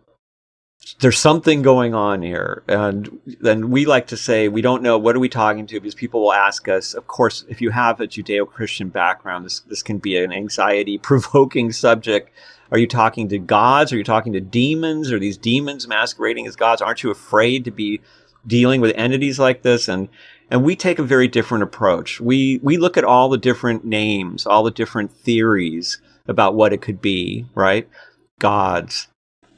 there's something going on here. And then we like to say, we don't know, what are we talking to? Because people will ask us, of course, if you have a Judeo-Christian background, this can be an anxiety-provoking subject. Are you talking to gods? Are you talking to demons? Are these demons masquerading as gods? Aren't you afraid to be dealing with entities like this? And we take a very different approach. We look at all the different names, all the different theories about what it could be, right? Gods,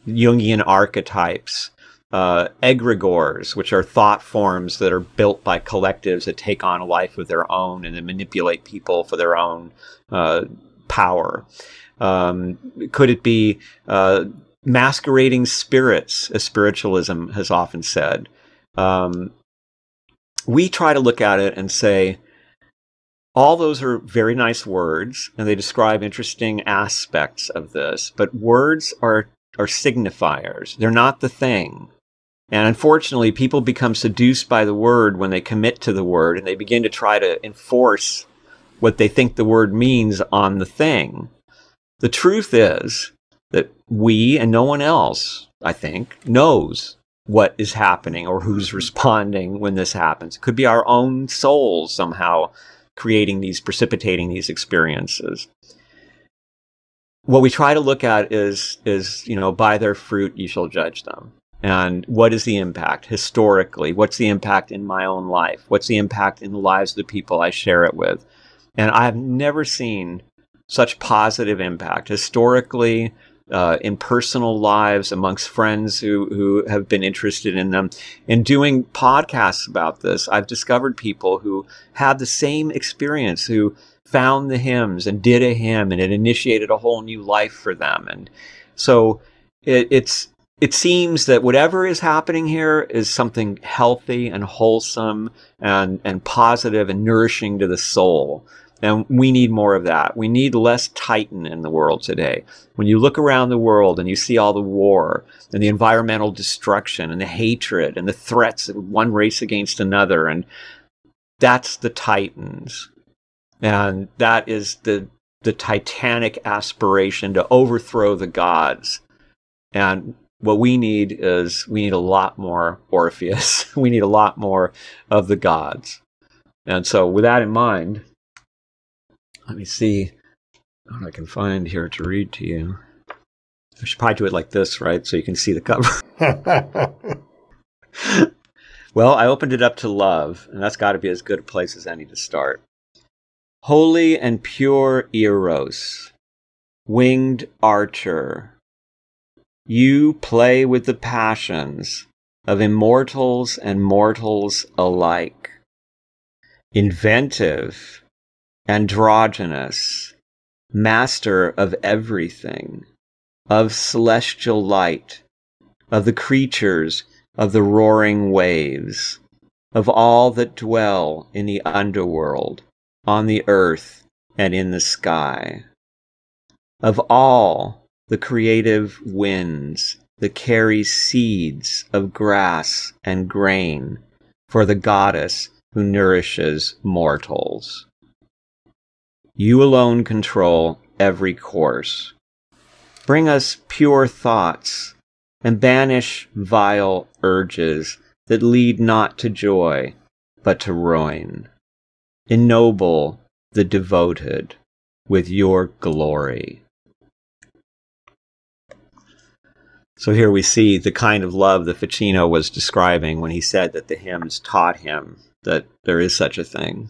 Jungian archetypes, egregores, which are thought forms that are built by collectives that take on a life of their own and then manipulate people for their own power. Could it be masquerading spirits, as spiritualism has often said? We try to look at it and say, all those are very nice words, and they describe interesting aspects of this, but words are signifiers. They're not the thing. And unfortunately, people become seduced by the word when they commit to the word, and they begin to try to enforce what they think the word means on the thing. The truth is that we and no one else, I think, knows what is happening or who's responding when this happens. It could be our own souls somehow precipitating these experiences. What we try to look at is, by their fruit ye shall judge them. And what is the impact historically? What's the impact in my own life? What's the impact in the lives of the people I share it with? And I've never seen such positive impact historically, in personal lives, amongst friends who have been interested in them. In doing podcasts about this, I've discovered people who had the same experience, who found the hymns and did a hymn, and it initiated a whole new life for them. And so it seems that whatever is happening here is something healthy and wholesome and positive and nourishing to the soul. And we need more of that. We need less Titan in the world today. When you look around the world and you see all the war and the environmental destruction and the hatred and the threats of one race against another, and that's the Titans. And that is the titanic aspiration to overthrow the gods. And what we need is, we need a lot more Orpheus. We need a lot more of the gods. And so with that in mind, let me see what I can find here to read to you. I should probably do it like this, right? So you can see the cover. Well, I opened it up to love, and that's got to be as good a place as any to start. Holy and pure Eros, winged archer, you play with the passions of immortals and mortals alike. Inventive, androgynous, master of everything, of celestial light, of the creatures of the roaring waves, of all that dwell in the underworld, on the earth and in the sky, of all the creative winds that carry seeds of grass and grain for the goddess who nourishes mortals. You alone control every course. Bring us pure thoughts and banish vile urges that lead not to joy, but to ruin. Ennoble the devoted with your glory. So here we see the kind of love that Ficino was describing when he said that the hymns taught him that there is such a thing.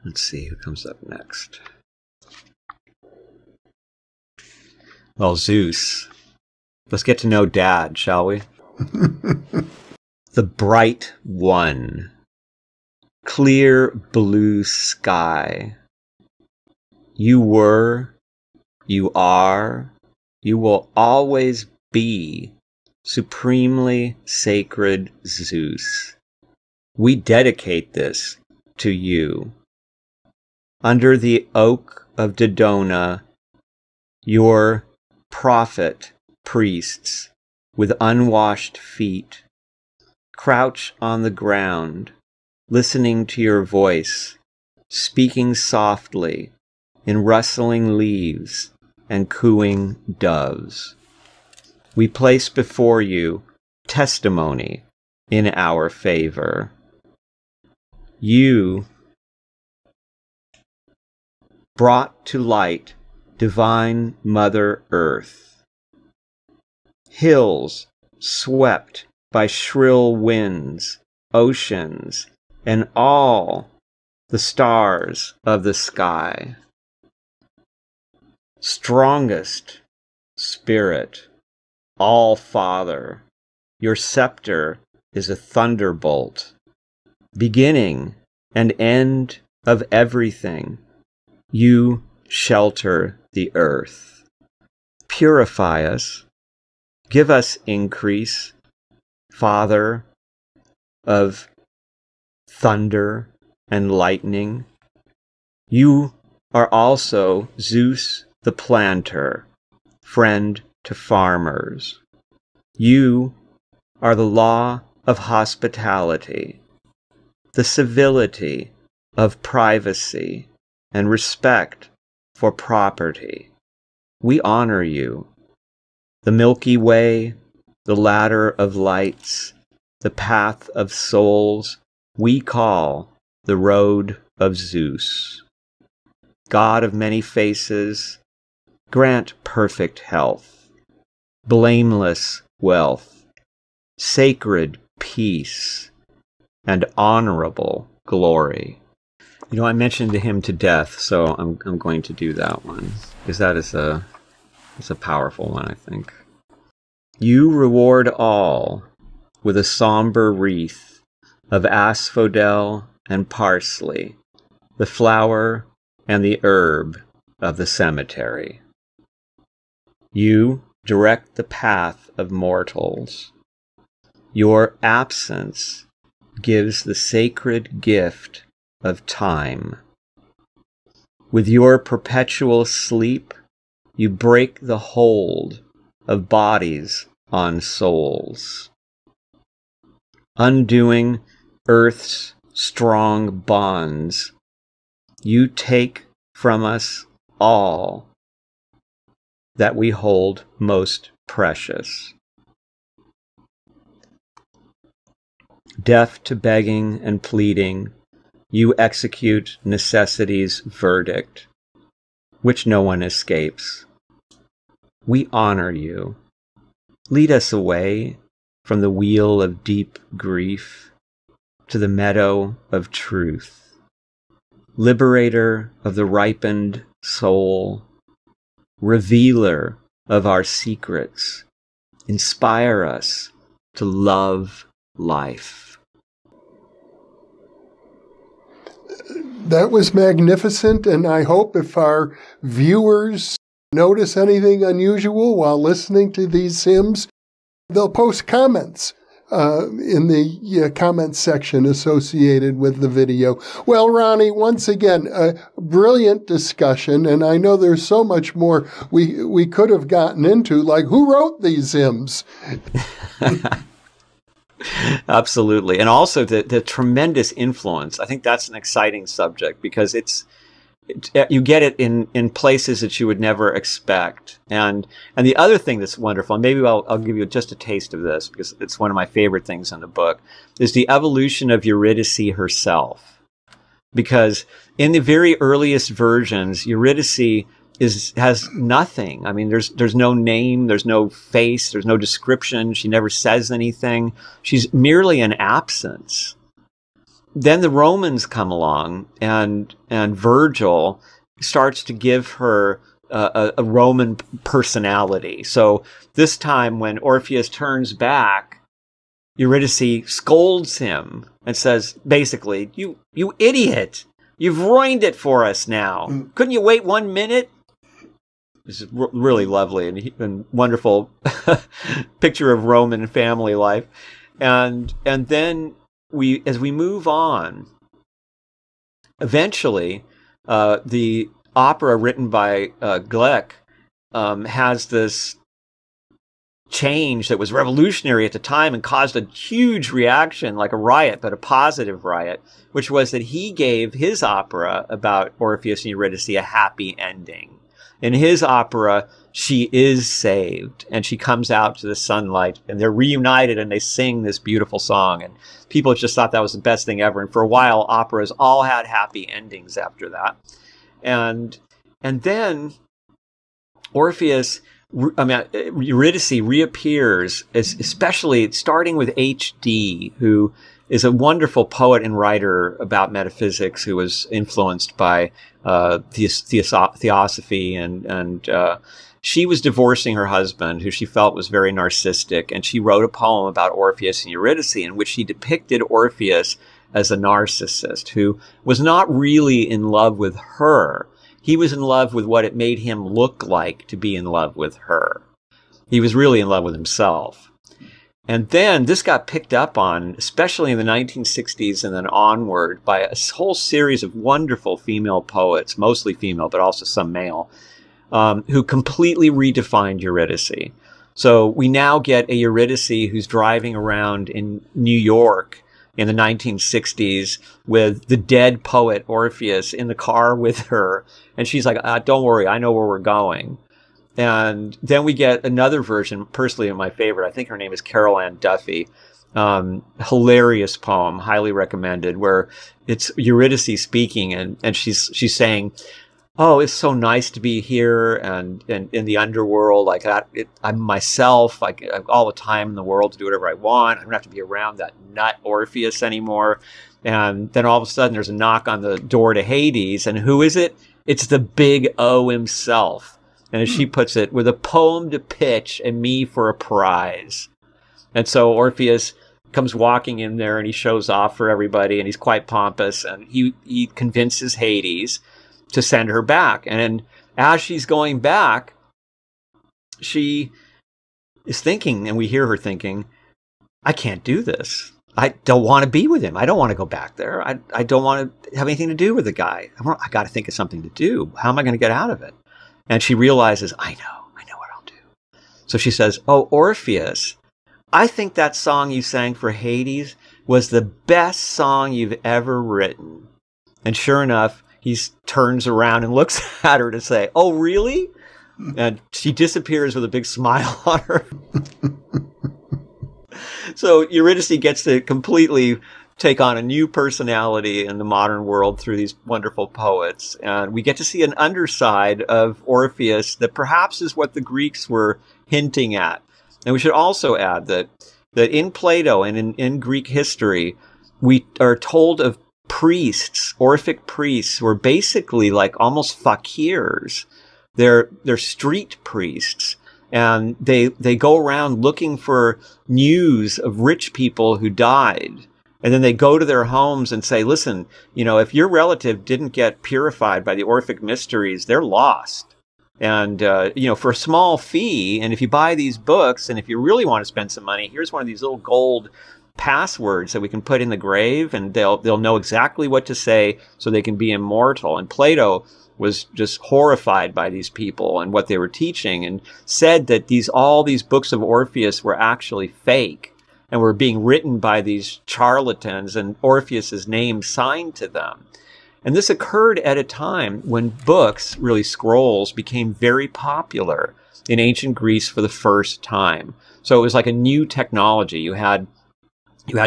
Let's see who comes up next. Well, Zeus. Let's get to know Dad, shall we? The bright one. Clear blue sky. You were, you are, you will always be supremely sacred Zeus. We dedicate this to you. Under the oak of Dodona, your prophet priests with unwashed feet crouch on the ground, listening to your voice, speaking softly in rustling leaves and cooing doves. We place before you testimony in our favor. You brought to light divine Mother Earth. Hills swept by shrill winds, oceans, and all the stars of the sky. Strongest Spirit, All Father, your scepter is a thunderbolt, beginning and end of everything. You shelter the earth. Purify us. Give us increase, Father of thunder and lightning. You are also Zeus the planter, friend to farmers. You are the law of hospitality, the civility of privacy and respect for property. We honor you. The Milky Way, the ladder of lights, the path of souls, we call the road of Zeus. God of many faces, grant perfect health, blameless wealth, sacred peace, and honorable glory. You know, I mentioned the hymn to death, so I'm going to do that one, because that is a powerful one, I think. You reward all with a somber wreath of asphodel and parsley, the flower and the herb of the cemetery. You direct the path of mortals. Your absence gives the sacred gift of time. With your perpetual sleep, you break the hold of bodies on souls, undoing earth's strong bonds. You take from us all that we hold most precious. Deaf to begging and pleading, you execute necessity's verdict, which no one escapes. We honor you. Lead us away from the wheel of deep grief to the meadow of truth. Liberator of the ripened soul, revealer of our secrets, inspire us to love life. That was magnificent, and I hope if our viewers notice anything unusual while listening to these hymns, They'll post comments in the comments section associated with the video. Well, Ronnie, once again, a brilliant discussion, and I know there's so much more we could have gotten into, like who wrote these hymns? Absolutely. And also the tremendous influence. I think that's an exciting subject because you get it in places that you would never expect. And the other thing that's wonderful, and maybe I'll give you just a taste of this because it's one of my favorite things in the book, is the evolution of Eurydice herself. Because in the very earliest versions, Eurydice has nothing. I mean, there's no name, there's no face, there's no description. She never says anything. She's merely an absence. Then the Romans come along, and Virgil starts to give her a Roman personality. So this time, when Orpheus turns back, Eurydice scolds him and says, basically, "You idiot! You've ruined it for us now. Couldn't you wait 1 minute?" This is really lovely and wonderful picture of Roman family life. And then as we move on, eventually, the opera written by Gluck has this change that was revolutionary at the time and caused a huge reaction, like a riot, but a positive riot, which was that he gave his opera about Orpheus and Eurydice a happy ending. In his opera, she is saved, and she comes out to the sunlight, and they're reunited, and they sing this beautiful song, and people just thought that was the best thing ever. And for a while, operas all had happy endings after that. And then Orpheus, Eurydice reappears, especially starting with H.D., who is a wonderful poet and writer about metaphysics who was influenced by theosophy, and she was divorcing her husband, who she felt was very narcissistic, and she wrote a poem about Orpheus and Eurydice in which she depicted Orpheus as a narcissist who was not really in love with her. He was in love with what it made him look like to be in love with her. He was really in love with himself. And then this got picked up on, especially in the 1960s and then onward, by a whole series of wonderful female poets, mostly female, but also some male, who completely redefined Eurydice. So we now get a Eurydice who's driving around in New York in the 1960s with the dead poet Orpheus in the car with her. And she's like, don't worry, I know where we're going. And then we get another version, personally my favorite. I think her name is Carol Ann Duffy. Hilarious poem, highly recommended, where it's Eurydice speaking, and she's saying, "Oh, it's so nice to be here and in the underworld. Like I'm myself. I have all the time in the world to do whatever I want. I don't have to be around that nut Orpheus anymore." And then all of a sudden, there's a knock on the door to Hades, and who is it? It's the Big O himself. And as she puts it, with a poem to pitch and me for a prize. And so Orpheus comes walking in there and he shows off for everybody, and he's quite pompous, and he convinces Hades to send her back. And as she's going back, she is thinking, and we hear her thinking, I can't do this. I don't want to be with him. I don't want to go back there. I don't want to have anything to do with the guy. I got to think of something to do. How am I going to get out of it? And she realizes, I know what I'll do. So she says, "Oh, Orpheus, I think that song you sang for Hades was the best song you've ever written." And sure enough, he turns around and looks at her to say, "Oh, really?" And she disappears with a big smile on her. So Eurydice gets to completely take on a new personality in the modern world through these wonderful poets. And we get to see an underside of Orpheus that perhaps is what the Greeks were hinting at. And we should also add that in Plato and in Greek history, we are told of priests, Orphic priests, who are basically like almost fakirs. They're street priests. And they go around looking for news of rich people who died. And then they go to their homes and say, listen, if your relative didn't get purified by the Orphic mysteries, they're lost. And, for a small fee, and if you buy these books, and if you really want to spend some money, here's one of these little gold passwords that we can put in the grave, and they'll know exactly what to say so they can be immortal. And Plato was just horrified by these people and what they were teaching, and said that all these books of Orpheus were actually fake and were being written by these charlatans and Orpheus's name signed to them. And this occurred at a time when books, really scrolls, became very popular in ancient Greece for the first time. So it was like a new technology. You had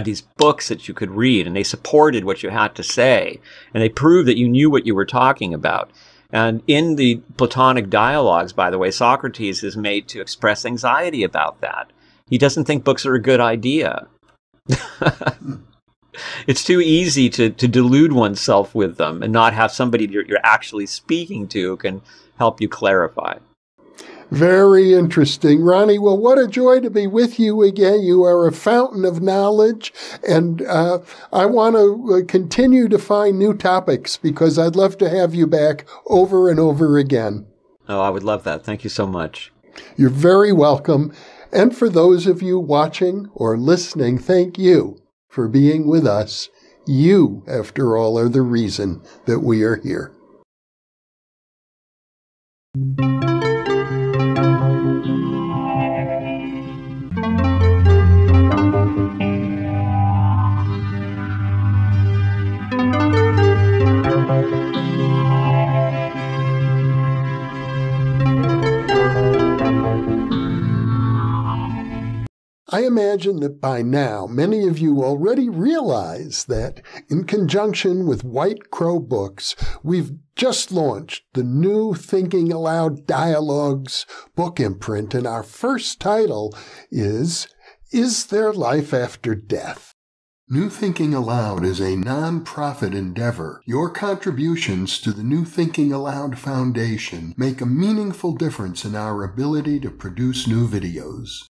these books that you could read, and they supported what you had to say, and they proved that you knew what you were talking about. And in the Platonic dialogues, by the way, Socrates is made to express anxiety about that. He doesn't think books are a good idea. It's too easy to delude oneself with them and not have somebody you're actually speaking to who can help you clarify. Very interesting, Ronnie. Well, what a joy to be with you again. You are a fountain of knowledge, and I want to continue to find new topics because I'd love to have you back over and over again. Oh, I would love that. Thank you so much. You're very welcome. And for those of you watching or listening, thank you for being with us. You, after all, are the reason that we are here. I imagine that by now, many of you already realize that, in conjunction with White Crow Books, we've just launched the new Thinking Aloud Dialogues book imprint, and our first title is There Life After Death? New Thinking Aloud is a non-profit endeavor. Your contributions to the New Thinking Aloud Foundation make a meaningful difference in our ability to produce new videos.